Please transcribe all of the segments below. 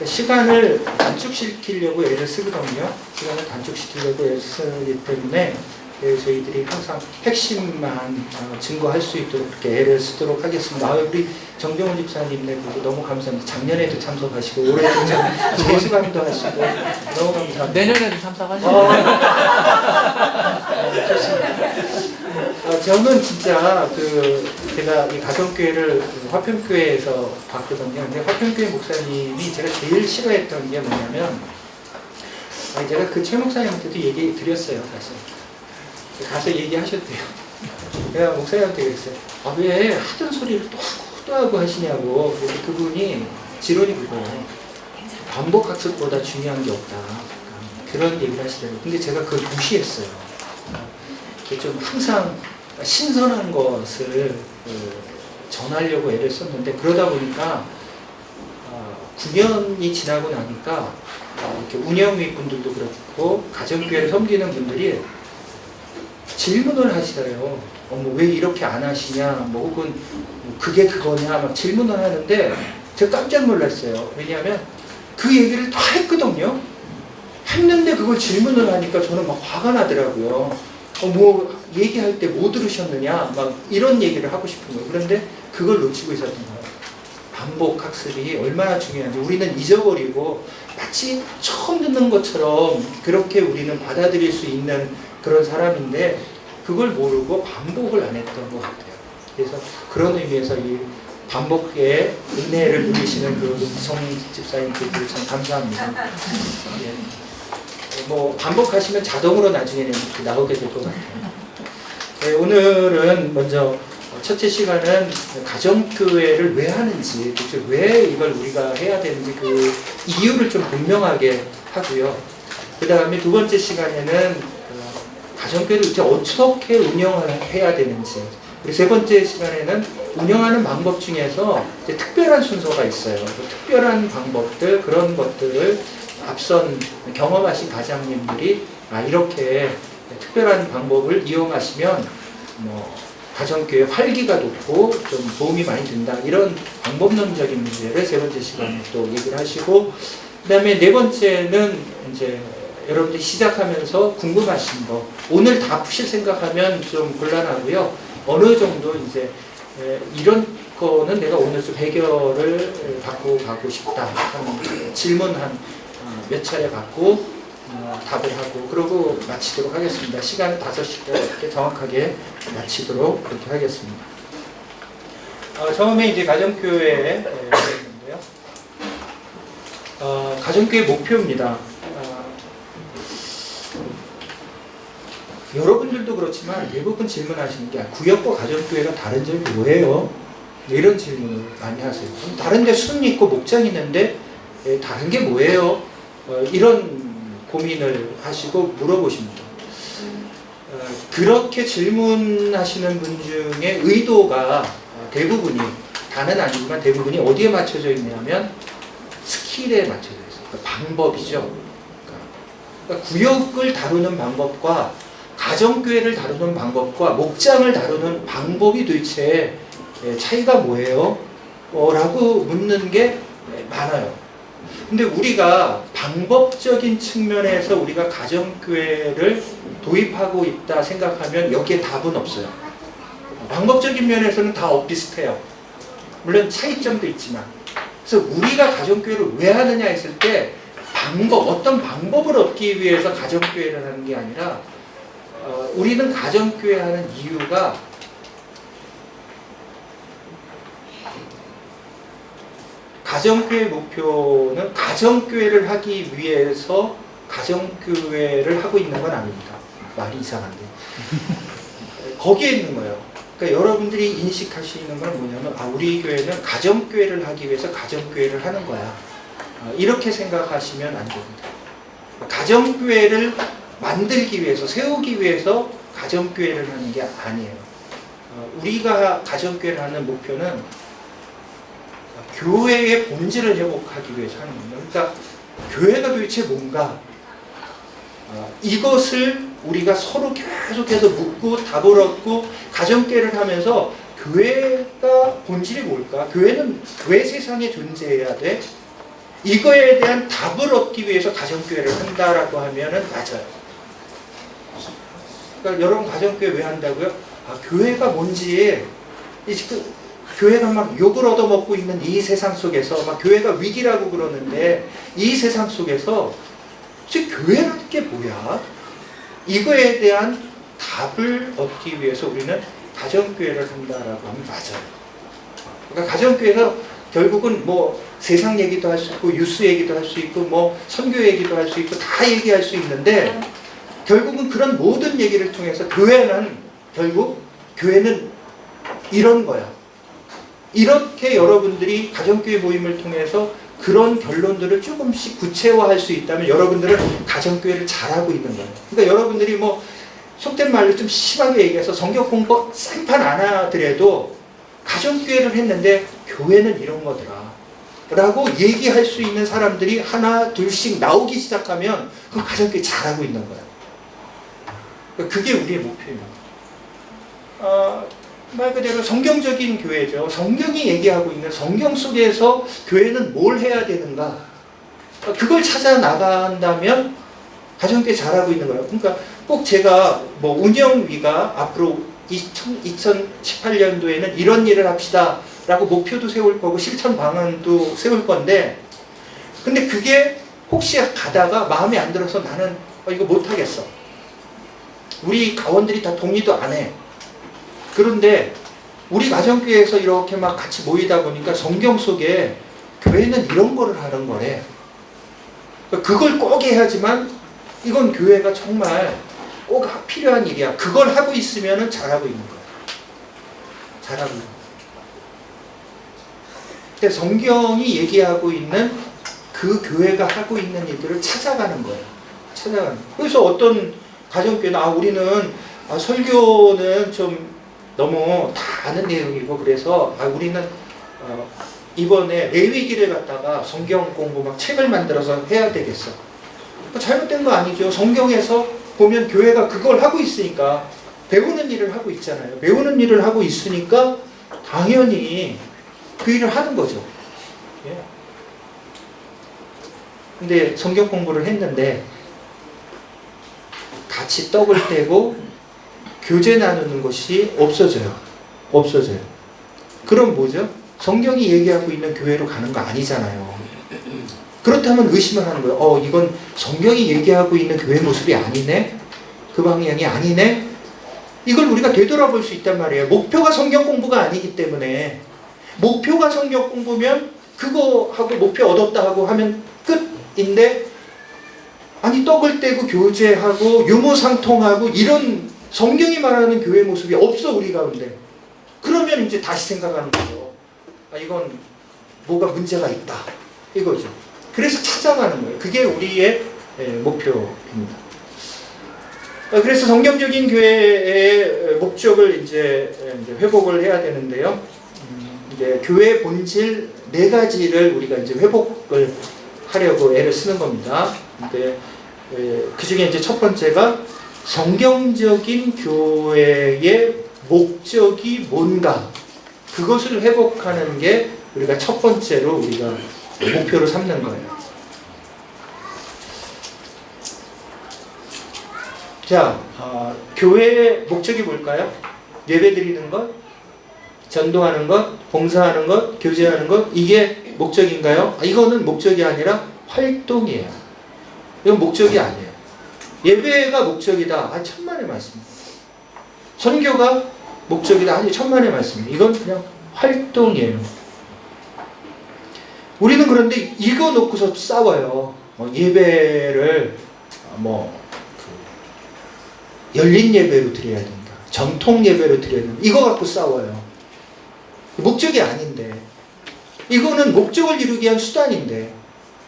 시간을 단축시키려고 애를 쓰거든요. 시간을 단축시키려고 애를 쓰기 때문에 저희들이 항상 핵심만 증거할 수 있도록 그렇게 애를 쓰도록 하겠습니다. 우리 정정훈 집사님네 보고 너무 감사합니다. 작년에도 참석하시고 올해도 재수강도 하시고 너무 감사합니다. 내년에도 참석하시고. 좋습니다. 저는 진짜 제가 이 가정교회를 화평교회에서 봤거든요. 근데 화평교회 목사님이 제가 제일 싫어했던 게 뭐냐면 제가 그 최 목사님한테도 얘기 드렸어요. 사실 가서 얘기하셨대요. 내가 목사님한테 그랬어요. 왜 하던 소리를 또 하고 하시냐고. 그분이 지론이 그거예요. 반복학습보다 중요한 게 없다. 그런 얘기를 하시더라고요. 근데 제가 그걸 무시했어요. 좀 항상 신선한 것을 전하려고 애를 썼는데, 그러다 보니까 9년이 지나고 나니까 이렇게 운영위 분들도 그렇고 가정교회를 섬기는 분들이 질문을 하시더래요. 왜 이렇게 안 하시냐, 혹은 그게 그거냐, 막 질문을 하는데 제가 깜짝 놀랐어요. 왜냐하면 그 얘기를 다 했거든요. 했는데 그걸 질문을 하니까 저는 막 화가 나더라고요. 얘기할 때 뭐 들으셨느냐, 막 이런 얘기를 하고 싶은 거예요. 그런데 그걸 놓치고 있었던 거예요. 반복 학습이 얼마나 중요한지 우리는 잊어버리고 마치 처음 듣는 것처럼 그렇게 우리는 받아들일 수 있는 그런 사람인데 그걸 모르고 반복을 안 했던 것 같아요. 그래서 그런 의미에서 이 반복의 은혜를 누리시는 그 성 집사님들 참 감사합니다. 반복하시면 자동으로 나중에는 나오게 될 것 같아요. 오늘은 먼저 첫째 시간은 가정교회를 왜 하는지, 왜 이걸 우리가 해야 되는지 그 이유를 좀 분명하게 하고요. 그 다음에 두 번째 시간에는 가정교회를 이제 어떻게 운영을 해야 되는지, 그리고 세 번째 시간에는 운영하는 방법 중에서 이제 특별한 순서가 있어요. 그 특별한 방법들, 그런 것들을 앞선 경험하신 가장님들이 이렇게 특별한 방법을 이용하시면 가정교회 활기가 높고 좀 도움이 많이 된다, 이런 방법론적인 문제를 세 번째 시간에 또 얘기를 하시고, 그 다음에 네 번째는 이제 여러분들이 시작하면서 궁금하신 거, 오늘 다 푸실 생각하면 좀 곤란하고요. 어느 정도 이제 이런 거는 내가 오늘 좀 해결을 받고 가고 싶다 하는 질문 몇 차례 받고 답을 하고 그러고 마치도록 하겠습니다. 시간 5시까지 정확하게 마치도록 그렇게 하겠습니다. 처음에 이제 가정교회 있는데요. 가정교회 목표입니다. 여러분들도 그렇지만 대부분 질문하시는 게 구역과 가정교회가 다른 점이 뭐예요? 이런 질문을 많이 하세요. 다른 데 순 있고 목장이 있는데 다른 게 뭐예요? 이런 고민을 하시고 물어보십니다. 그렇게 질문하시는 분 중에 의도가 대부분이, 다는 아니지만 대부분이 어디에 맞춰져 있냐면 스킬에 맞춰져 있어요. 그러니까 방법이죠. 그러니까 구역을 다루는 방법과 가정교회를 다루는 방법과 목장을 다루는 방법이 도대체 차이가 뭐예요? 라고 묻는 게 많아요. 근데 우리가 방법적인 측면에서 우리가 가정교회를 도입하고 있다 생각하면 여기에 답은 없어요. 방법적인 면에서는 다 비슷해요. 물론 차이점도 있지만. 그래서 우리가 가정교회를 왜 하느냐 했을 때 어떤 방법을 얻기 위해서 가정교회를 하는 게 아니라 우리는 가정교회 하는 이유가 가정교회 목표는 가정교회를 하기 위해서 가정교회를 하고 있는 건 아닙니다. 말이 이상한데. 거기에 있는 거예요. 그러니까 여러분들이 인식하시는 건 뭐냐면 우리 교회는 가정교회를 하기 위해서 가정교회를 하는 거야. 이렇게 생각하시면 안 됩니다. 가정교회를 만들기 위해서, 세우기 위해서 가정교회를 하는 게 아니에요. 우리가 가정교회를 하는 목표는 교회의 본질을 회복하기 위해서 하는 겁니다. 그러니까 교회가 도대체 뭔가, 이것을 우리가 서로 계속해서 묻고 답을 얻고 가정교회를 하면서 교회가 본질이 뭘까? 교회는 왜 세상에 존재해야 돼? 이거에 대한 답을 얻기 위해서 가정교회를 한다라고 하면은 맞아요. 그러니까 여러분 가정교회 왜 한다고요? 교회가 뭔지 교회가 막 욕을 얻어먹고 있는 이 세상 속에서 막 교회가 위기라고 그러는데 이 세상 속에서 도대체 교회라는 게 뭐야? 이거에 대한 답을 얻기 위해서 우리는 가정교회를 한다라고 하면 맞아요. 그러니까 가정교회에서 결국은 뭐 세상 얘기도 할 수 있고 뉴스 얘기도 할 수 있고 뭐 선교 얘기도 할 수 있고 다 얘기할 수 있는데 결국은 그런 모든 얘기를 통해서 교회는 이런 거야. 이렇게 여러분들이 가정교회 모임을 통해서 그런 결론들을 조금씩 구체화할 수 있다면 여러분들은 가정교회를 잘하고 있는 거예요. 그러니까 여러분들이 뭐 속된 말로 좀 심하게 얘기해서 성경 공부 쌍판 안 하더라도 가정교회를 했는데 교회는 이런 거더라 라고 얘기할 수 있는 사람들이 하나 둘씩 나오기 시작하면 그 가정교회 잘하고 있는 거예요. 그게 우리의 목표입니다. 말 그대로 성경적인 교회죠. 성경이 얘기하고 있는 성경 속에서 교회는 뭘 해야 되는가, 그걸 찾아 나간다면 가정교회 잘하고 있는 거예요. 그러니까 꼭 제가 뭐 운영위가 앞으로 2018년도에는 이런 일을 합시다 라고 목표도 세울 거고 실천 방안도 세울 건데, 근데 그게 혹시 가다가 마음에 안 들어서 나는 이거 못하겠어, 우리 가원들이 다 동의도 안 해. 그런데 우리 가정교회에서 이렇게 막 같이 모이다 보니까 성경 속에 교회는 이런 거를 하는 거래. 그걸 꼭 해야지만 이건 교회가 정말 꼭 필요한 일이야. 그걸 하고 있으면 잘하고 있는 거야. 잘하고 있는 거야. 근데 성경이 얘기하고 있는 그 교회가 하고 있는 일들을 찾아가는 거예요. 찾아가는 거예요. 그래서 어떤 가정교회는 우리는 설교는 좀 너무 다 아는 내용이고 그래서 우리는 이번에 레위기를 갖다가 성경 공부 막 책을 만들어서 해야 되겠어. 잘못된 거 아니죠. 성경에서 보면 교회가 그걸 하고 있으니까 배우는 일을 하고 있잖아요. 배우는 일을 하고 있으니까 당연히 그 일을 하는 거죠. 예. 근데 성경 공부를 했는데 같이 떡을 떼고 교제 나누는 것이 없어져요. 그럼 뭐죠? 성경이 얘기하고 있는 교회로 가는 거 아니잖아요. 그렇다면 의심을 하는 거예요. 이건 성경이 얘기하고 있는 교회 모습이 아니네? 그 방향이 아니네? 이걸 우리가 되돌아볼 수 있단 말이에요. 목표가 성경 공부가 아니기 때문에. 목표가 성경 공부면 그거 하고 목표 얻었다 하고 하면 끝인데, 아니 떡을 떼고 교제하고 유무상통하고 이런 성경이 말하는 교회 모습이 없어 우리 가운데. 그러면 이제 다시 생각하는 거죠. 이건 뭐가 문제가 있다 이거죠. 그래서 찾아가는 거예요. 그게 우리의 목표입니다. 그래서 성경적인 교회의 목적을 이제 회복을 해야 되는데요. 이제 교회 본질 4가지를 우리가 이제 회복을 하려고 애를 쓰는 겁니다. 근데 그 중에 이제 첫 번째가 성경적인 교회의 목적이 뭔가, 그것을 회복하는 게 우리가 첫 번째로 우리가 목표로 삼는 거예요. 자, 교회의 목적이 뭘까요? 예배 드리는 것, 전도하는 것, 봉사하는 것, 교제하는 것, 이게 목적인가요? 이거는 목적이 아니라 활동이에요. 이건 목적이 아니에요. 예배가 목적이다. 천만의 말씀입니다. 선교가 목적이다. 아니, 천만의 말씀입니다. 이건 그냥 활동이에요. 우리는 그런데 이거 놓고서 싸워요. 예배를 열린 예배로 드려야 된다. 전통 예배로 드려야 된다. 이거 갖고 싸워요. 목적이 아닌데. 이거는 목적을 이루기 위한 수단인데.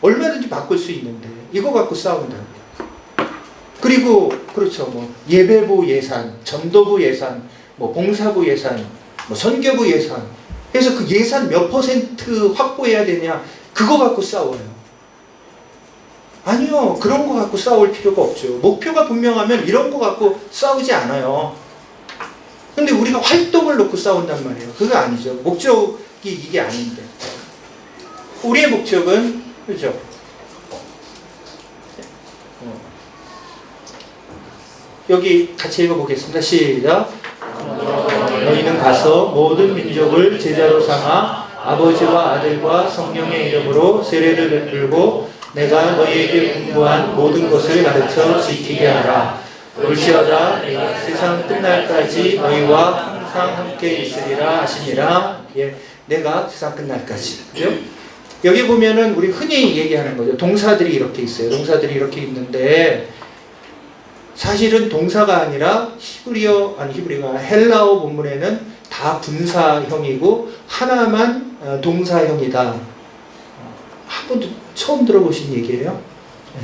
얼마든지 바꿀 수 있는데. 이거 갖고 싸운다고요. 그리고 그렇죠. 예배부 예산, 전도부 예산, 봉사부 예산, 선교부 예산. 그래서 그 예산 몇 % 확보해야 되냐? 그거 갖고 싸워요. 아니요. 그런 거 갖고 싸울 필요가 없죠. 목표가 분명하면 이런 거 갖고 싸우지 않아요. 근데 우리가 활동을 놓고 싸운단 말이에요. 그거 아니죠. 목적이 이게 아닌데. 우리의 목적은 그죠? 여기 같이 읽어보겠습니다. 시작. 너희는 가서 모든 민족을 제자로 삼아 아버지와 아들과 성령의 이름으로 세례를 베풀고 내가 너희에게 분부한 모든 것을 가르쳐 지키게 하라. 올지어다 내가 세상 끝날까지 너희와 항상 함께 있으리라 하시니라. 예, 내가 세상 끝날까지. 그죠? 여기 보면은 우리 흔히 얘기하는 거죠. 동사들이 이렇게 있어요. 동사들이 이렇게 있는데 사실은 동사가 아니라 히브리어가 헬라어 본문에는 다 분사형이고 하나만 동사형이다. 한 번도 처음 들어보신 얘기예요? 네.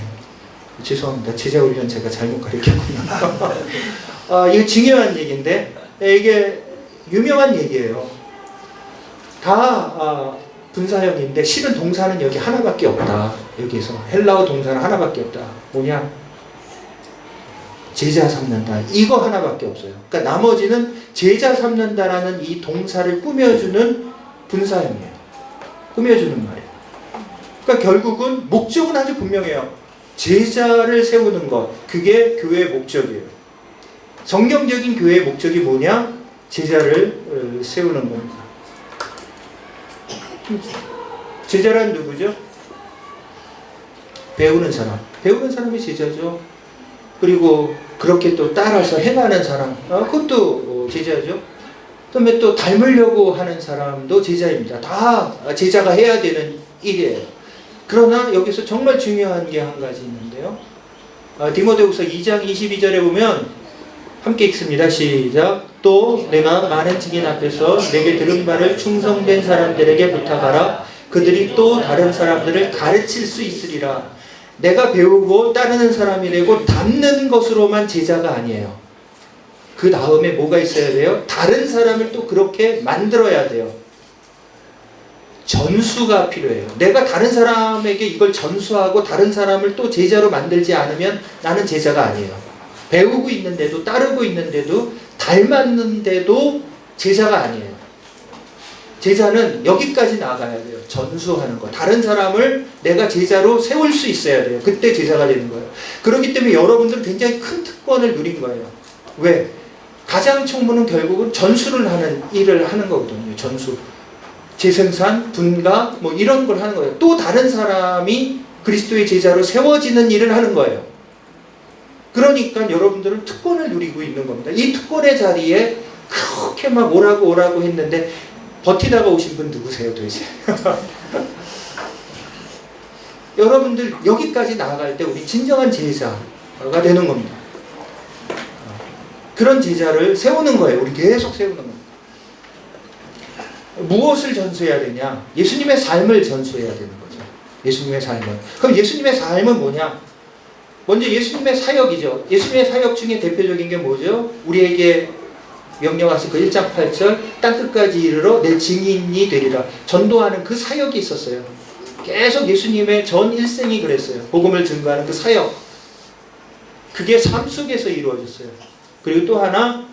죄송합니다. 제자훈련 제가 잘못 가르쳤군요. 이거 중요한 얘기인데 이게 유명한 얘기예요. 다 분사형인데 실은 동사는 여기 하나밖에 없다. 여기서 헬라어 동사는 하나밖에 없다. 뭐냐? 제자 삼는다. 이거 하나밖에 없어요. 그러니까 나머지는 제자 삼는다라는 이 동사를 꾸며주는 분사형이에요. 꾸며주는 말이에요. 그러니까 결국은 목적은 아주 분명해요. 제자를 세우는 것. 그게 교회의 목적이에요. 성경적인 교회의 목적이 뭐냐? 제자를 세우는 겁니다. 제자란 누구죠? 배우는 사람. 배우는 사람이 제자죠. 그리고 그렇게 또 따라서 행하는 사람, 그것도 제자죠. 그다음에 또 닮으려고 하는 사람도 제자입니다. 다 제자가 해야 되는 일이에요. 그러나 여기서 정말 중요한 게 한 가지 있는데요. 디모데후서 2장 22절에 보면 함께 읽습니다. 시작. 또 내가 많은 증인 앞에서 내게 들은 바를 충성된 사람들에게 부탁하라. 그들이 또 다른 사람들을 가르칠 수 있으리라. 내가 배우고 따르는 사람이 되고 닮는 것으로만 제자가 아니에요. 그 다음에 뭐가 있어야 돼요? 다른 사람을 또 그렇게 만들어야 돼요. 전수가 필요해요. 내가 다른 사람에게 이걸 전수하고 다른 사람을 또 제자로 만들지 않으면 나는 제자가 아니에요. 배우고 있는데도 따르고 있는데도 닮았는데도 제자가 아니에요. 제자는 여기까지 나아가야 돼요. 전수하는 거. 다른 사람을 내가 제자로 세울 수 있어야 돼요. 그때 제자가 되는 거예요. 그렇기 때문에 여러분들은 굉장히 큰 특권을 누린 거예요. 왜? 가장 총무는 결국은 전수를 하는 일을 하는 거거든요. 전수. 재생산, 분가, 뭐 이런 걸 하는 거예요. 또 다른 사람이 그리스도의 제자로 세워지는 일을 하는 거예요. 그러니까 여러분들은 특권을 누리고 있는 겁니다. 이 특권의 자리에 그렇게 막 오라고 했는데 버티다가 오신 분 누구세요 도대체? 여러분들 여기까지 나아갈 때 우리 진정한 제자가 되는 겁니다. 그런 제자를 세우는 거예요. 우리 계속 세우는 겁니다. 무엇을 전수해야 되냐? 예수님의 삶을 전수해야 되는 거죠. 예수님의 삶을. 그럼 예수님의 삶은 뭐냐? 먼저 예수님의 사역이죠. 예수님의 사역 중에 대표적인 게 뭐죠? 우리에게 명령하신 그 1장 8절 땅끝까지 이르러 내 증인이 되리라. 전도하는 그 사역이 있었어요. 계속 예수님의 전 일생이 그랬어요. 복음을 증거하는 그 사역. 그게 삶 속에서 이루어졌어요. 그리고 또 하나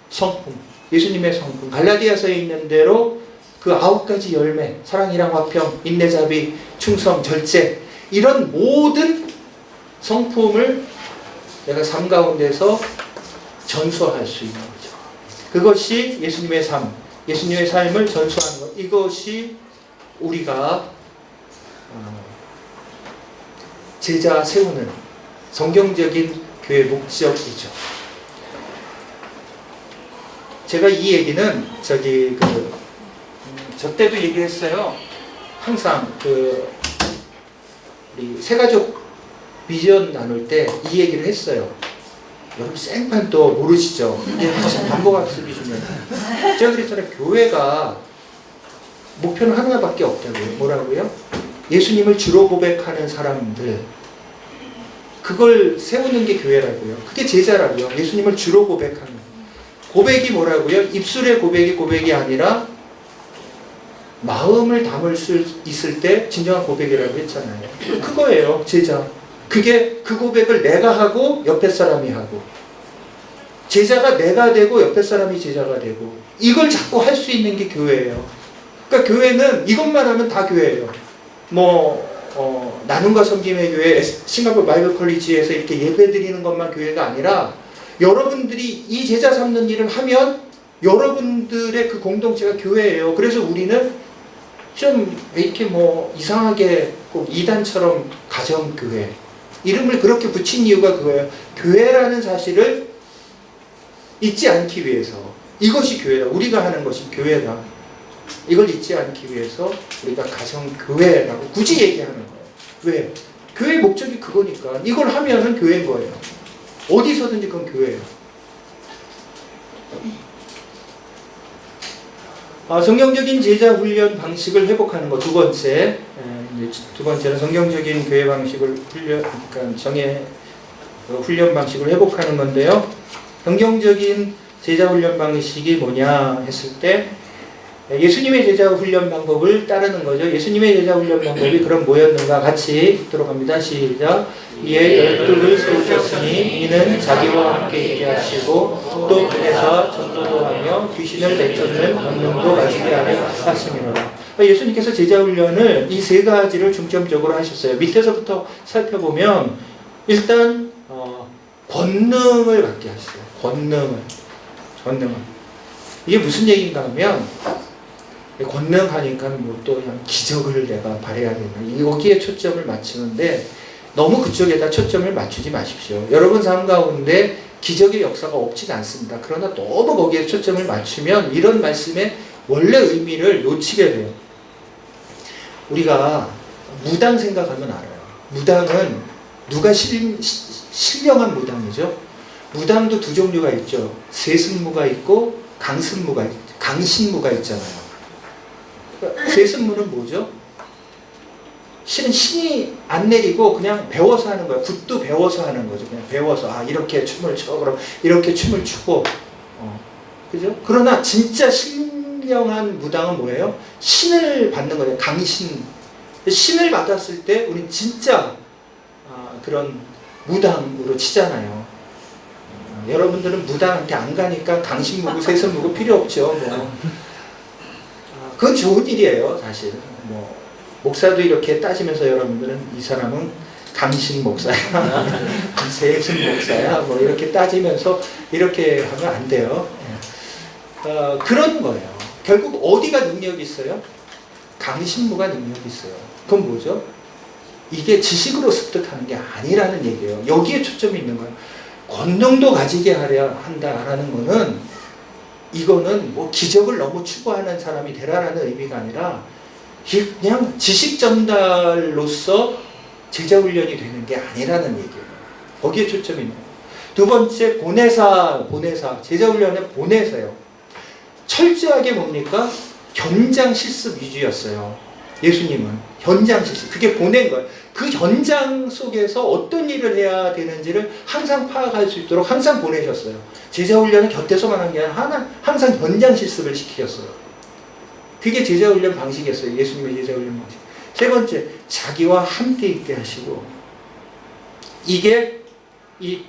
성품. 예수님의 성품. 갈라디아서에 있는 대로 그 9가지 열매, 사랑이랑 화평, 인내자비, 충성, 절제, 이런 모든 성품을 내가 삶 가운데서 전수할 수 있는 거죠. 그것이 예수님의 삶, 예수님의 삶을 전수하는 것. 이것이 우리가 제자 세우는 성경적인 교회 목적이죠. 제가 이 얘기는 저 때도 얘기했어요. 항상 우리 새가족 비전 나눌 때 이 얘기를 했어요. 여러분 생판 또 모르시죠? 이게 반복학습이 중요해요. 제가 그랬잖아요. 교회가 목표는 하나밖에 없다고요. 뭐라고요? 예수님을 주로 고백하는 사람들. 그걸 세우는 게 교회라고요. 그게 제자라고요. 예수님을 주로 고백하는. 고백이 뭐라고요? 입술의 고백이 아니라 마음을 담을 수 있을 때 진정한 고백이라고 했잖아요. 그거예요. 제자. 그게 그 고백을 내가 하고 옆에 사람이 하고, 제자가 내가 되고 옆에 사람이 제자가 되고, 이걸 자꾸 할 수 있는 게 교회예요. 그러니까 교회는 이것만 하면 다 교회예요. 뭐 나눔과 섬김의 교회, 싱가포르 바이블 컬리지에서 이렇게 예배 드리는 것만 교회가 아니라 여러분들이 이 제자 삼는 일을 하면 여러분들의 그 공동체가 교회예요. 그래서 우리는 좀 이렇게 뭐 이상하게 꼭 이단처럼 가정교회 이름을 그렇게 붙인 이유가 그거예요. 교회라는 사실을 잊지 않기 위해서. 이것이 교회다. 우리가 하는 것이 교회다. 이걸 잊지 않기 위해서 우리가 가정교회라고 굳이 얘기하는 거예요. 왜? 교회의 목적이 그거니까. 이걸 하면은 교회인 거예요. 어디서든지 그건 교회예요. 성경적인 제자 훈련 방식을 회복하는 것. 두 번째는 성경적인 교회 방식을 훈련 방식을 회복하는 건데요. 성경적인 제자 훈련 방식이 뭐냐 했을 때 예수님의 제자 훈련 방법을 따르는 거죠. 예수님의 제자 훈련 방법이 그럼 뭐였는가 같이 읽도록 합니다. 시작. 이에 12를 세우셨으니 이는 자기와 함께 있게 하시고 또 보내사 전도도 하며 귀신을 내쫓는 권능도 가지게 하려 하심이로라. 예수님께서 제자 훈련을 이 세 가지를 중점적으로 하셨어요. 밑에서부터 살펴보면 일단 권능을 갖게 하셨어요. 권능을. 이게 무슨 얘기인가 하면 권능하니까 뭐 또 그냥 기적을 내가 발휘해야 되나 여기에 초점을 맞추는데 너무 그쪽에다 초점을 맞추지 마십시오. 여러분 삶 가운데 기적의 역사가 없진 않습니다. 그러나 너무 거기에 초점을 맞추면 이런 말씀의 원래 의미를 놓치게 돼요. 우리가 무당 생각하면 알아요. 무당은 누가 신령한 무당이죠? 무당도 두 종류가 있죠. 세승무가 있고 강신무가 있잖아요. 세승무는 뭐죠? 실은 신이 안 내리고 그냥 배워서 하는 거예요. 굿도 배워서 하는 거죠. 그냥 배워서 이렇게 춤을 춰 그럼 이렇게 춤을 추고 그죠? 그러나 진짜 신령한 무당은 뭐예요? 신을 받는 거예요. 강신. 신을 받았을 때 우린 진짜 그런 무당으로 치잖아요. 여러분들은 무당한테 안 가니까 강신무고 세승무고 필요 없죠. 그건 좋은 일이에요, 사실. 목사도 이렇게 따지면서 여러분들은 이 사람은 강신 목사야, 세승 목사야, 이렇게 따지면서 이렇게 하면 안 돼요. 그런 거예요. 결국 어디가 능력이 있어요? 강신무가 능력이 있어요. 그건 뭐죠? 이게 지식으로 습득하는 게 아니라는 얘기예요. 여기에 초점이 있는 거예요. 권능도 가지게 하려 한다라는 거는 이거는 뭐 기적을 너무 추구하는 사람이 되라라는 의미가 아니라 그냥 지식 전달로서 제자 훈련이 되는 게 아니라는 얘기예요. 거기에 초점이 있는 거예요. 두 번째 보내사 제자 훈련의 보내사요. 철저하게 뭡니까? 현장 실습 위주였어요. 예수님은 현장 실습. 그게 보낸 거예요. 그 현장 속에서 어떤 일을 해야 되는지를 항상 파악할 수 있도록 항상 보내셨어요. 제자 훈련은 곁에서만 한 게 아니라 항상 현장 실습을 시키셨어요. 그게 제자 훈련 방식이었어요. 예수님의 제자 훈련 방식. 세 번째, 자기와 함께 있게 하시고, 이게 이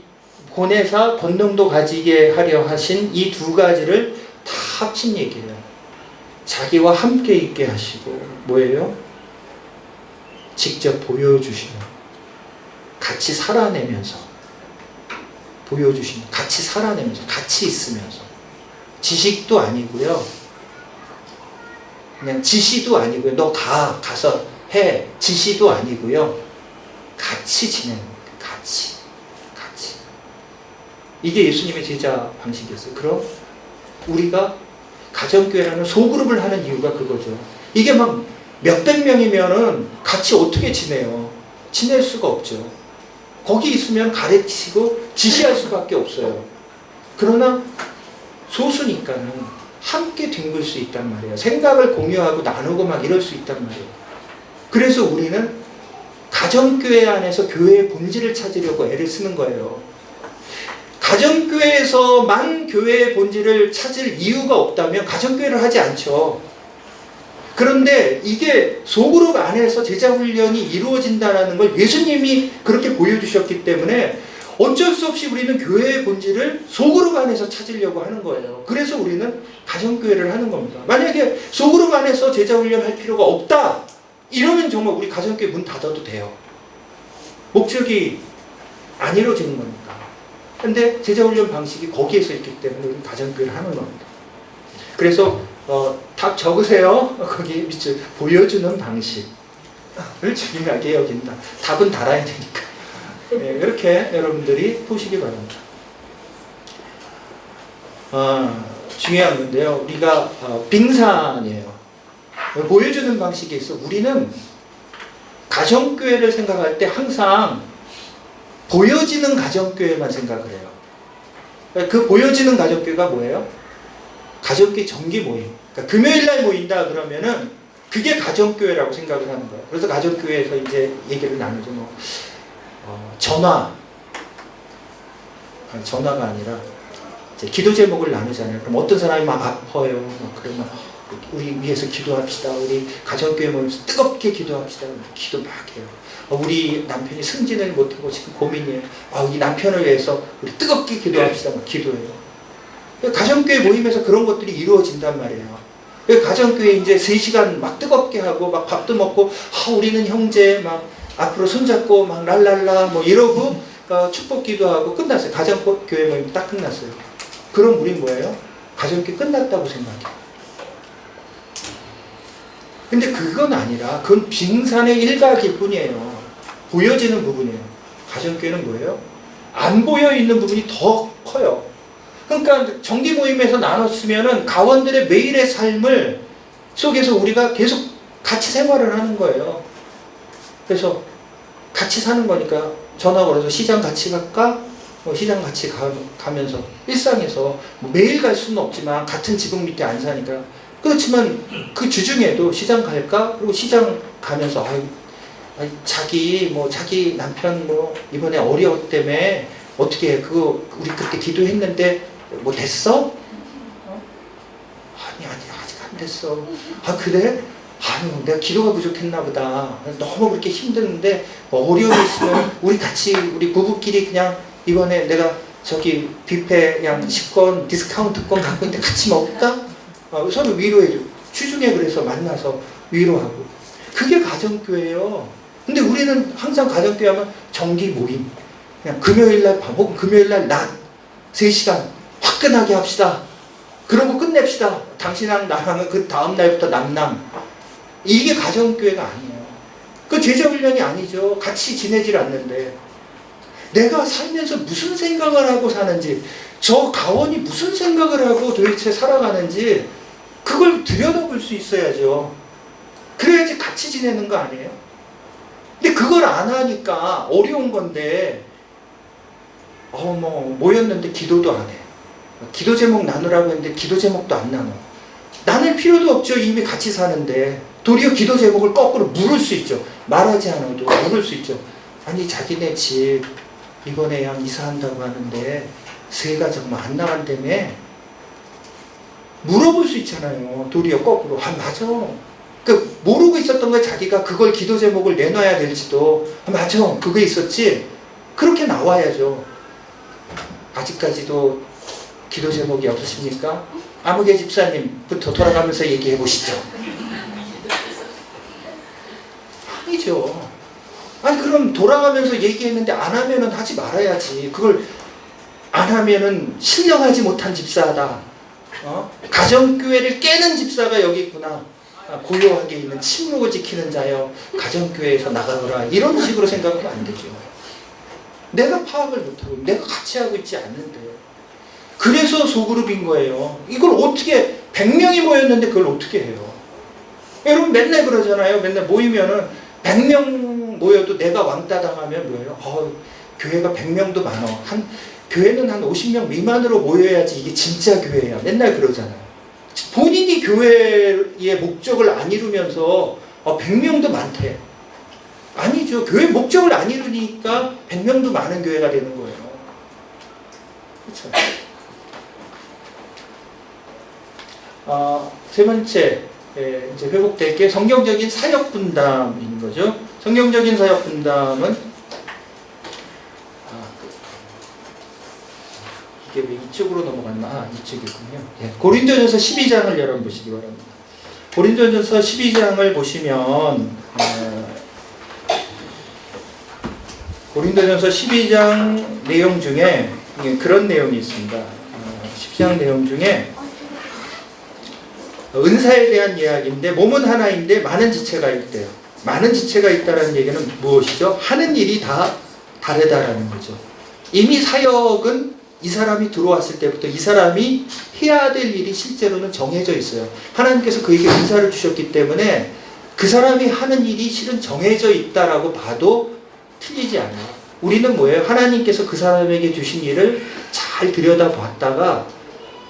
보내사 권능도 가지게 하려 하신 이 두 가지를 다 합친 얘기예요. 자기와 함께 있게 하시고 뭐예요? 직접 보여주시며 같이 살아내면서 보여주시며 같이 살아내면서 같이 있으면서 지식도 아니고요. 그냥 지시도 아니고요. 너 가서 해. 지시도 아니고요. 같이 지내는 거예요. 같이. 이게 예수님의 제자 방식이었어요. 그럼 우리가 가정교회라는 소그룹을 하는 이유가 그거죠. 이게 막 몇백 명이면은 같이 어떻게 지내요? 지낼 수가 없죠. 거기 있으면 가르치고 지시할 수밖에 없어요. 그러나 소수니까는 함께 뒹굴 수 있단 말이에요. 생각을 공유하고 나누고 막 이럴 수 있단 말이에요. 그래서 우리는 가정교회 안에서 교회의 본질을 찾으려고 애를 쓰는 거예요. 가정교회에서만 교회의 본질을 찾을 이유가 없다면 가정교회를 하지 않죠. 그런데 이게 소그룹 안에서 제자훈련이 이루어진다는 걸 예수님이 그렇게 보여주셨기 때문에 어쩔 수 없이 우리는 교회의 본질을 소그룹 안에서 찾으려고 하는 거예요. 그래서 우리는 가정교회를 하는 겁니다. 만약에 소그룹 안에서 제자훈련 할 필요가 없다. 이러면 정말 우리 가정교회 문 닫아도 돼요. 목적이 안 이루어지는 거니까. 근데 제자훈련 방식이 거기에서 있기 때문에 우리 가정교회를 하는 겁니다. 그래서 답 적으세요. 거기 밑에 보여주는 방식을 중요하게 여긴다. 답은 달아야 되니까. 네, 이렇게 여러분들이 보시기 바랍니다. 중요한 건데요. 우리가 빙산이에요. 보여주는 방식에 있어 우리는 가정교회를 생각할 때 항상 보여지는 가정교회만 생각을 해요. 그 보여지는 가정교회가 뭐예요? 가정교회 정기 모임. 그러니까 금요일날 모인다 그러면은 그게 가정교회라고 생각을 하는 거예요. 그래서 가정교회에서 이제 얘기를 나누죠. 전화가 아니라 이제 기도 제목을 나누잖아요. 그럼 어떤 사람이 막 아파요. 그러면 우리 위해서 기도합시다. 우리 가정교회 모임에서 뜨겁게 기도합시다. 기도 막 해요. 우리 남편이 승진을 못하고 지금 고민이에요. 이 남편을 위해서 우리 뜨겁게 기도합시다. 막 기도해요. 가정교회 모임에서 그런 것들이 이루어진단 말이에요. 가정교회 이제 3시간 막 뜨겁게 하고 막 밥도 먹고 우리는 형제 막 앞으로 손잡고 막 랄랄라 뭐 이러고 축복 기도하고 끝났어요. 가정교회 모임 딱 끝났어요. 그럼 우린 뭐예요? 가정교회 끝났다고 생각해요. 근데 그건 아니라 그건 빙산의 일각일 뿐이에요. 보여지는 부분이에요. 가정교회는 뭐예요? 안 보여 있는 부분이 더 커요. 그러니까 정기 모임에서 나눴으면은 가원들의 매일의 삶을 속에서 우리가 계속 같이 생활을 하는 거예요. 그래서 같이 사는 거니까 전화 걸어서 시장 같이 갈까? 시장 같이 가면서 일상에서 매일 갈 수는 없지만 같은 지붕 밑에 안 사니까 그렇지만 그 주중에도 시장 갈까? 그리고 시장 가면서 자기 남편 이번에 어려웠다며 어떻게 해? 그거 우리 그때 기도했는데 됐어? 아니 아직 안 됐어. 그래? 아유 내가 기도가 부족했나 보다. 너무 그렇게 힘드는데 어려움이 있으면 우리 부부끼리 그냥 이번에 내가 저기 뷔페 그냥 식권 디스카운트권 갖고 있는데 같이 먹을까? 서로 위로해줘. 주중에 그래서 만나서 위로하고. 그게 가정교회예요. 근데 우리는 항상 가정교회 하면 정기 모임. 그냥 금요일날 밤 혹은 금요일날 낮 3시간 화끈하게 합시다. 그러고 끝냅시다. 당신랑 나랑은 그 다음날부터 남남. 이게 가정교회가 아니에요. 그 제자훈련이 아니죠. 같이 지내질 않는데. 내가 살면서 무슨 생각을 하고 사는지, 저 가원이 무슨 생각을 하고 도대체 살아가는지 그걸 들여다볼 수 있어야죠. 그래야지 같이 지내는 거 아니에요? 근데 그걸 안 하니까 어려운 건데 모였는데 기도도 안 해. 기도 제목 나누라고 했는데 기도 제목도 안 나눠. 나눌 필요도 없죠. 이미 같이 사는데. 도리어 기도 제목을 거꾸로 물을 수 있죠. 말하지 않아도 물을 수 있죠. 아니 자기네 집 이번에 이사한다고 하는데 새가 정말 안 나간다며 물어볼 수 있잖아요. 도리어 거꾸로. 맞아. 모르고 있었던 거야. 자기가 그걸 기도 제목을 내놔야 될지도. 맞아. 그거 있었지. 그렇게 나와야죠. 아직까지도 기도 제목이 없으십니까? 아무개 집사님부터 돌아가면서 얘기해 보시죠. 아니죠. 그럼 돌아가면서 얘기했는데 안 하면은 하지 말아야지. 그걸 안 하면은 신령하지 못한 집사다. 가정교회를 깨는 집사가 여기 있구나. 고요하게 있는 침묵을 지키는 자여 가정교회에서 나가거라. 이런 식으로 생각하면 안 되죠. 내가 파악을 못하고 내가 같이 하고 있지 않는데. 그래서 소그룹인 거예요. 이걸 어떻게 100명이 모였는데 그걸 어떻게 해요? 여러분 맨날 그러잖아요. 맨날 모이면은 100명 모여도 내가 왕따 당하면 뭐예요? 교회가 100명도 많아. 교회는 한 50명 미만으로 모여야지 이게 진짜 교회야. 맨날 그러잖아요. 본인이 교회의 목적을 안 이루면서 100명도 많대. 아니죠. 교회 목적을 안 이루니까 100명도 많은 교회가 되는 거예요. 그렇죠. 세 번째 이제 회복될 게 성경적인 사역 분담인 거죠. 성경적인 사역 분담은 이게 왜 이쪽으로 넘어갔나? 이쪽이군요. 고린도전서 12장을 여러분 보시기 바랍니다. 고린도전서 12장을 보시면 고린도전서 12장 내용 중에 그런 내용이 있습니다. 12장 내용 중에 은사에 대한 이야기인데, 몸은 하나인데 많은 지체가 있대요. 많은 지체가 있다는 얘기는 무엇이죠? 하는 일이 다 다르다라는 거죠. 이미 사역은 이 사람이 들어왔을 때부터 이 사람이 해야 될 일이 실제로는 정해져 있어요. 하나님께서 그에게 은사를 주셨기 때문에 그 사람이 하는 일이 실은 정해져 있다라고 봐도 틀리지 않아요. 우리는 뭐예요? 하나님께서 그 사람에게 주신 일을 잘 들여다봤다가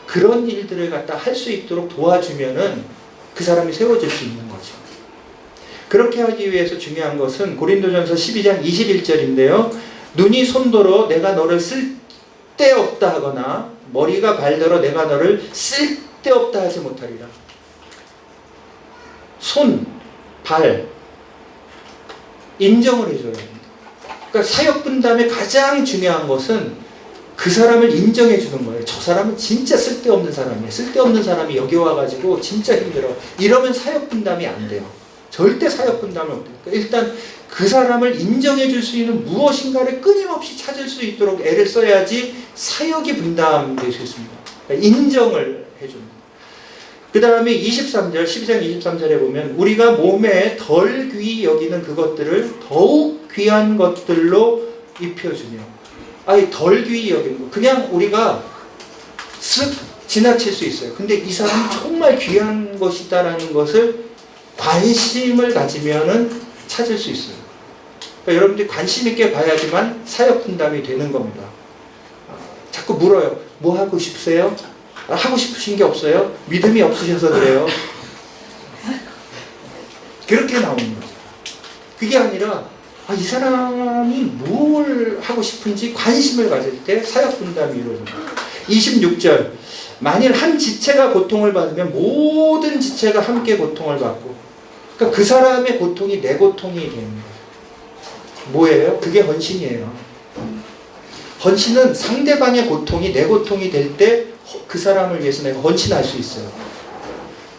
그런 일들을 갖다 할 수 있도록 도와주면은 그 사람이 세워질 수 있는 거죠. 그렇게 하기 위해서 중요한 것은 고린도전서 12장 21절인데요. 눈이 손더러 내가 너를 쓸데없다 하거나 머리가 발더러 내가 너를 쓸데없다 하지 못하리라. 손, 발 인정을 해줘야 합니다. 그러니까 사역 분담의 가장 중요한 것은 그 사람을 인정해 주는 거예요. 저 사람은 진짜 쓸데없는 사람이에요. 쓸데없는 사람이 여기 와가지고 진짜 힘들어. 이러면 사역 분담이 안 돼요. 절대 사역 분담을 못 해요. 일단 그 사람을 인정해 줄 수 있는 무엇인가를 끊임없이 찾을 수 있도록 애를 써야지 사역이 분담될 수 있습니다. 그러니까 인정을 해줍니다. 그 다음에 23절, 12장 23절에 보면 우리가 몸에 덜 귀히 여기는 그것들을 더욱 귀한 것들로 입혀주며, 아니 덜 귀히 여기는 거 그냥 우리가 쓱 지나칠 수 있어요. 근데 이 사람이 정말 귀한 것이다라는 것을 관심을 가지면은 찾을 수 있어요. 그러니까 여러분들이 관심 있게 봐야지만 사역 분담이 되는 겁니다. 자꾸 물어요. 뭐 하고 싶으세요? 하고 싶으신 게 없어요? 믿음이 없으셔서 그래요. 그렇게 나오는 거죠. 그게 아니라 이 사람이 뭘 하고 싶은지 관심을 가질 때 사역 분담이 이루어집니다. 26절 만일 한 지체가 고통을 받으면 모든 지체가 함께 고통을 받고, 그러니까 그 사람의 고통이 내 고통이 되는 거예요. 뭐예요? 그게 헌신이에요. 헌신은 상대방의 고통이 내 고통이 될 때 그 사람을 위해서 내가 헌신할 수 있어요.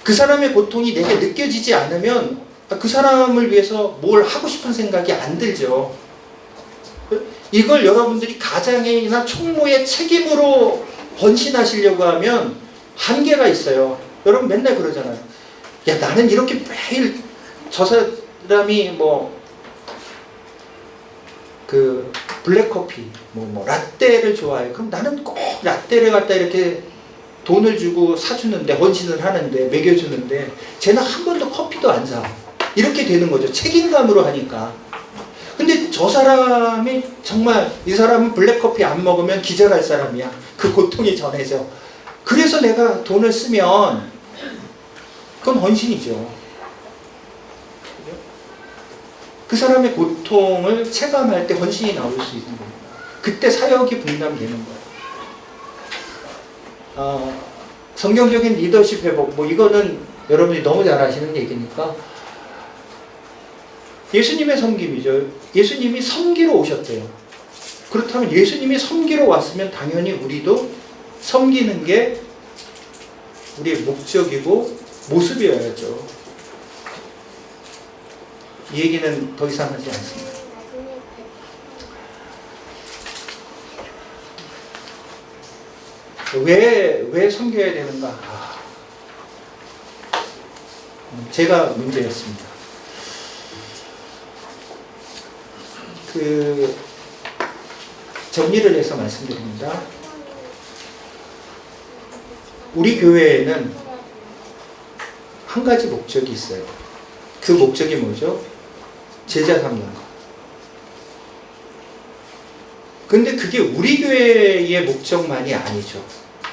그 사람의 고통이 내게 느껴지지 않으면 그 사람을 위해서 뭘 하고 싶은 생각이 안 들죠. 이걸 여러분들이 가장이나 총무의 책임으로 헌신하시려고 하면 한계가 있어요. 여러분 맨날 그러잖아요. 야, 나는 이렇게 매일 저 사람이 그 블랙커피, 라떼를 좋아해. 그럼 나는 꼭 라떼를 갖다 이렇게 돈을 주고 사주는데, 헌신을 하는데, 먹여주는데, 쟤는 한 번도 커피도 안 사. 이렇게 되는 거죠. 책임감으로 하니까. 근데 저 사람이 정말, 이 사람은 블랙커피 안 먹으면 기절할 사람이야. 그 고통이 전해져. 그래서 내가 돈을 쓰면, 그건 헌신이죠. 그 사람의 고통을 체감할 때 헌신이 나올 수 있는 겁니다. 그때 사역이 분담되는 거예요. 성경적인 리더십 회복, 이거는 여러분이 너무 잘 아시는 얘기니까. 예수님의 섬김이죠. 예수님이 섬기러 오셨대요. 그렇다면 예수님이 섬기러 왔으면 당연히 우리도 섬기는 게 우리의 목적이고 모습이어야죠. 이 얘기는 더 이상 하지 않습니다. 왜 섬겨야 되는가? 제가 문제였습니다. 정리를 해서 말씀드립니다. 우리 교회에는 한 가지 목적이 있어요. 그 목적이 뭐죠? 제자 삼는 거. 근데 그게 우리 교회의 목적만이 아니죠.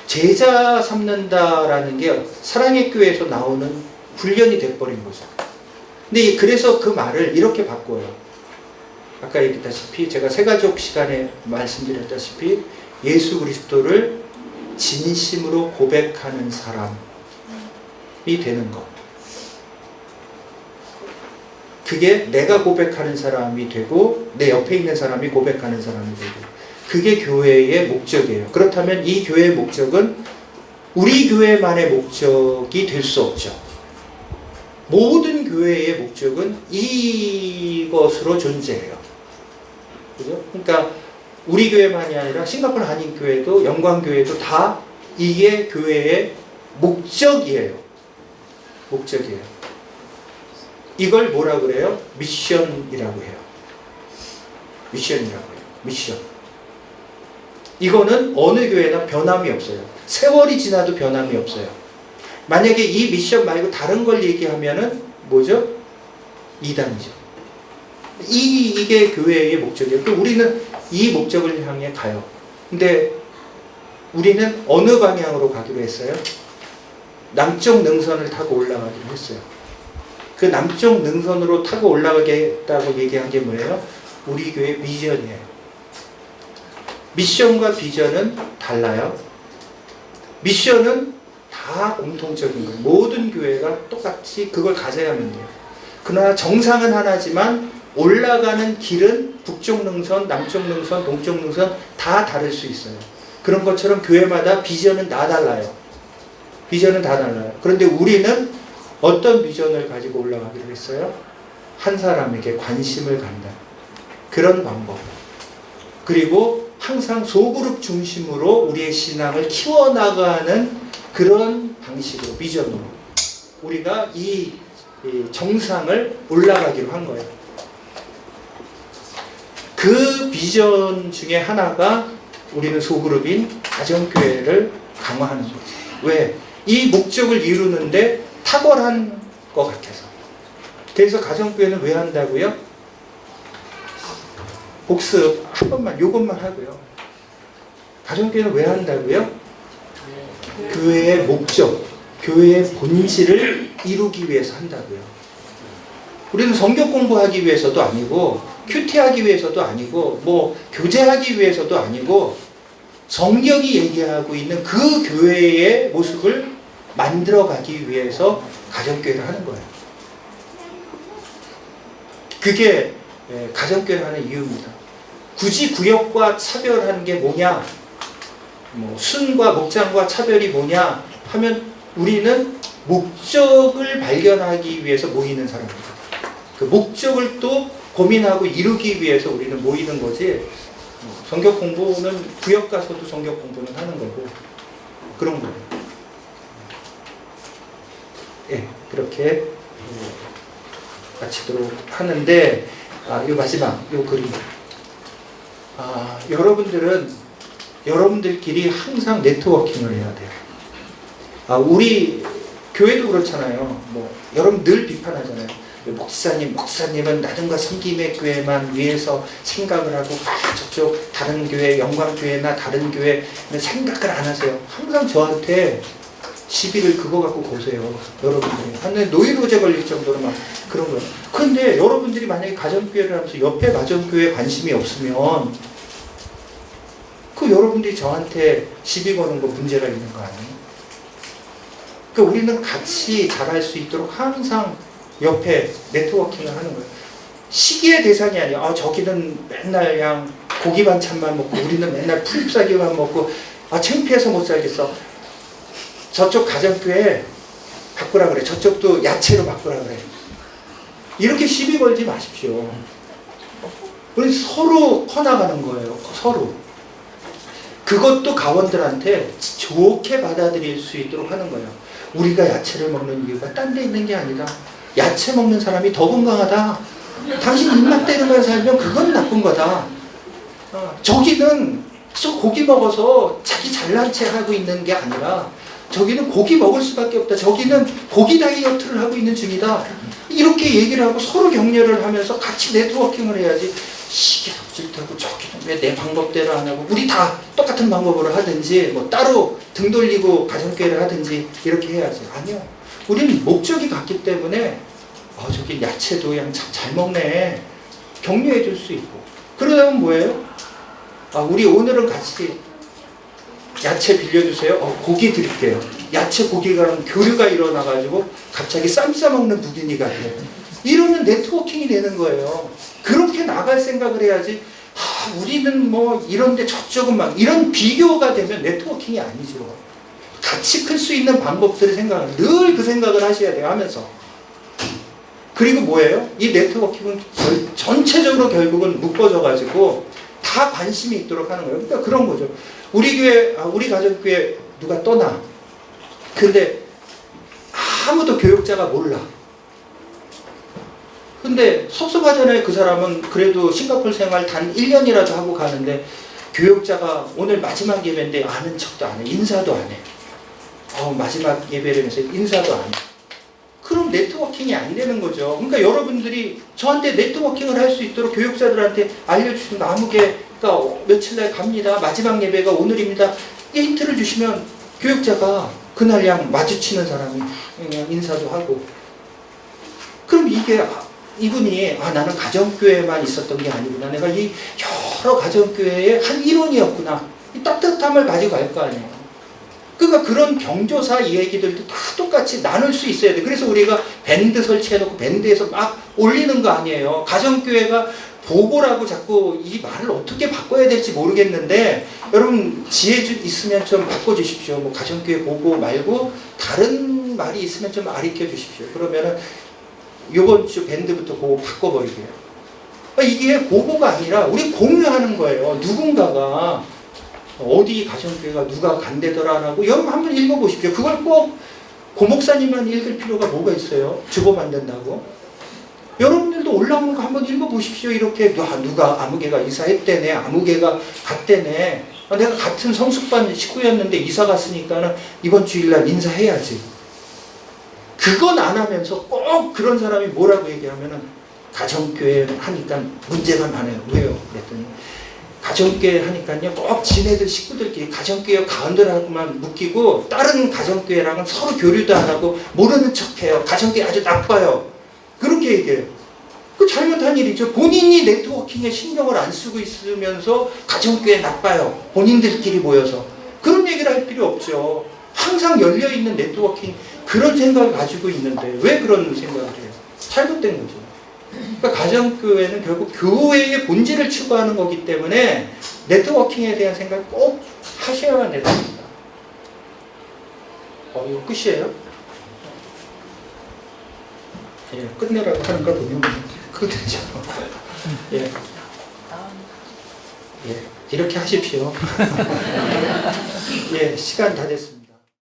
제자 삼는다라는 게 사랑의 교회에서 나오는 훈련이 돼버린 거죠. 근데 그래서 그 말을 이렇게 바꿔요. 아까 얘기했다시피 제가 새가족 시간에 말씀드렸다시피 예수 그리스도를 진심으로 고백하는 사람이 되는 것. 그게 내가 고백하는 사람이 되고 내 옆에 있는 사람이 고백하는 사람이 되고, 그게 교회의 목적이에요. 그렇다면 이 교회의 목적은 우리 교회만의 목적이 될 수 없죠. 모든 교회의 목적은 이것으로 존재해요. 그죠? 그러니까 우리 교회만이 아니라 싱가포르 한인교회도 영광교회도 다 이게 교회의 목적이에요. 목적이에요. 이걸 뭐라 그래요? 미션이라고 해요. 미션이라고 해요. 미션. 이거는 어느 교회나 변함이 없어요. 세월이 지나도 변함이 없어요. 만약에 이 미션 말고 다른 걸 얘기하면은 뭐죠? 이단이죠. 이게 교회의 목적이에요. 그럼 우리는 이 목적을 향해 가요. 근데 우리는 어느 방향으로 가기로 했어요? 남쪽 능선을 타고 올라가기로 했어요. 그 남쪽 능선으로 타고 올라가겠다고 얘기한 게 뭐예요? 우리 교회 비전이에요. 미션과 비전은 달라요. 미션은 다 공통적인 거예요. 모든 교회가 똑같이 그걸 가져야만 돼요. 그러나 정상은 하나지만 올라가는 길은 북쪽 능선, 남쪽 능선, 동쪽 능선 다 다를 수 있어요. 그런 것처럼 교회마다 비전은 다 달라요. 비전은 다 달라요. 그런데 우리는 어떤 비전을 가지고 올라가기로 했어요? 한 사람에게 관심을 간다. 그런 방법. 그리고 항상 소그룹 중심으로 우리의 신앙을 키워나가는 그런 방식으로, 비전으로 우리가 이 정상을 올라가기로 한 거예요. 그 비전 중에 하나가 우리는 소그룹인 가정교회를 강화하는 거죠. 왜? 이 목적을 이루는데 탁월한 것 같아서. 그래서 가정교회는 왜 한다고요? 복습 한 번만, 요것만 하고요. 가정교회는 왜 한다고요? 교회의 목적, 교회의 본질을 이루기 위해서 한다고요. 우리는 성경 공부하기 위해서도 아니고 큐티하기 위해서도 아니고 뭐 교제하기 위해서도 아니고 성경이 얘기하고 있는 그 교회의 모습을 만들어가기 위해서 가정교회를 하는 거예요. 그게 가정교회를 하는 이유입니다. 굳이 구역과 차별하는 게 뭐냐, 뭐 순과 목장과 차별이 뭐냐 하면 우리는 목적을 발견하기 위해서 모이는 사람입니다. 그 목적을 또 고민하고 이루기 위해서 우리는 모이는 거지, 성경 공부는 구역 가서도 성경 공부는 하는 거고 그런 거예요. 예, 그렇게 마치도록 하는데, 이 마지막 이 그림. 여러분들끼리 항상 네트워킹을 해야 돼요. 우리 교회도 그렇잖아요. 뭐 여러분 늘 비판하잖아요. 목사님은 나름과 섬김의 교회만 위해서 생각을 하고 저쪽 다른 교회, 영광교회나 다른 교회는 생각을 안 하세요. 항상 저한테 시비를 그거 갖고 거세요. 여러분들이. 하는 노이로제 걸릴 정도로 막 그런 거예요. 그런데 여러분들이 만약에 가정교회를 하면서 옆에 가정교회에 관심이 없으면 그 여러분들이 저한테 시비 거는 거 문제가 있는 거 아니에요? 그러니까 우리는 같이 잘할 수 있도록 항상 옆에 네트워킹을 하는 거예요. 시기의 대상이 아니에요. 저기는 맨날 그냥 고기 반찬만 먹고 우리는 맨날 풀잎사기만 먹고 창피해서 못 살겠어. 저쪽 가정교회 바꾸라 그래. 저쪽도 야채로 바꾸라 그래. 이렇게 시비 걸지 마십시오. 우리 서로 커나가는 거예요. 서로. 그것도 가원들한테 좋게 받아들일 수 있도록 하는 거예요. 우리가 야채를 먹는 이유가 딴 데 있는 게 아니라 야채 먹는 사람이 더 건강하다. 당신 입맛 때문에 살면 그건 나쁜 거다. 저기는 고기 먹어서 자기 잘난 체 하고 있는 게 아니라 저기는 고기 먹을 수밖에 없다. 저기는 고기 다이어트를 하고 있는 중이다. 이렇게 얘기를 하고 서로 격려를 하면서 같이 네트워킹을 해야지. 시기도 질투하고 저기는 왜 내 방법대로 안 하고 우리 다 똑같은 방법으로 하든지 뭐 따로 등 돌리고 가정교회를 하든지 이렇게 해야지. 아니요. 우리는 목적이 같기 때문에 저기 야채도 그냥 참 잘 먹네. 격려해 줄 수 있고. 그러다면 뭐예요? 우리 오늘은 같이 야채 빌려주세요. 고기 드릴게요. 야채 고기랑 교류가 일어나가지고 갑자기 쌈 싸먹는 부인이가 돼요. 이러면 네트워킹이 되는 거예요. 그렇게 나갈 생각을 해야지. 우리는 뭐 이런데 저쪽은 막 이런 비교가 되면 네트워킹이 아니죠. 같이 클 수 있는 방법들을 늘 그 생각을 하셔야 돼요. 하면서 그리고 뭐예요? 이 네트워킹은 전체적으로 결국은 묶어져 가지고 다 관심이 있도록 하는 거예요. 그러니까 그런 거죠. 우리 교회, 우리 가정교회 누가 떠나. 근데 아무도 교육자가 몰라. 근데 섭섭하잖아요. 그 사람은 그래도 싱가포르 생활 단 1년이라도 하고 가는데 교육자가 오늘 마지막 예배인데 아는 척도 안 해. 인사도 안 해. 마지막 예배라면서 인사도 안 해. 그럼 네트워킹이 안 되는 거죠. 그러니까 여러분들이 저한테 네트워킹을 할 수 있도록 교육자들한테 알려주시면 아무개가 며칠날 갑니다. 마지막 예배가 오늘입니다. 힌트를 주시면 교육자가 그날양 마주치는 사람이 그냥 인사도 하고. 그럼 이분이 나는 가정교회만 있었던 게 아니구나. 내가 이 여러 가정교회의 한 일원이었구나. 이 따뜻함을 가지고 갈 거 아니에요. 그러니까 그런 경조사 이 얘기들도 다 똑같이 나눌 수 있어야 돼. 그래서 우리가 밴드 설치해놓고 밴드에서 막 올리는 거 아니에요. 가정교회가 보고라고 자꾸 이 말을 어떻게 바꿔야 될지 모르겠는데 여러분 지혜 있으면 좀 바꿔주십시오. 뭐 가정교회 보고 말고 다른 말이 있으면 좀 가르쳐 주십시오. 그러면은 이번 주 밴드부터 그거 바꿔버리게요. 이게 보고가 아니라 우리 공유하는 거예요. 누군가가 어디 가정교회가 누가 간대더라라고 여러분 한번 읽어보십시오. 그걸 꼭 고목사님만 읽을 필요가 뭐가 있어요? 주보 만든다고. 여러분들도 올라오는 거 한번 읽어보십시오. 이렇게 누가 아무개가 이사했대네. 아무개가 갔대네. 내가 같은 성숙반 식구였는데 이사 갔으니까는 이번 주일날 인사해야지. 그건 안 하면서 꼭 그런 사람이 뭐라고 얘기하면은 가정교회 하니까 문제가 많아요. 왜요? 그랬더니 가정교회 하니까요 꼭 지네들 식구들끼리 가정교회 가운데라고만 묶이고 다른 가정교회랑은 서로 교류도 안 하고 모르는 척해요. 가정교회 아주 나빠요. 그렇게 얘기해요. 그 잘못한 일이죠. 본인이 네트워킹에 신경을 안 쓰고 있으면서 가정교회 나빠요. 본인들끼리 모여서. 그런 얘기를 할 필요 없죠. 항상 열려있는 네트워킹 그런 생각을 가지고 있는데 왜 그런 생각을 해요? 잘못된 거죠. 그러니까 가정교회는 결국 교회의 본질을 추구하는 거기 때문에 네트워킹에 대한 생각을 꼭 하셔야 됩니다. 이거 끝이에요? 예, 끝내라고 하는 걸 보면 그거 되죠. 예. 예, 이렇게 하십시오. 예, 시간 다 됐습니다.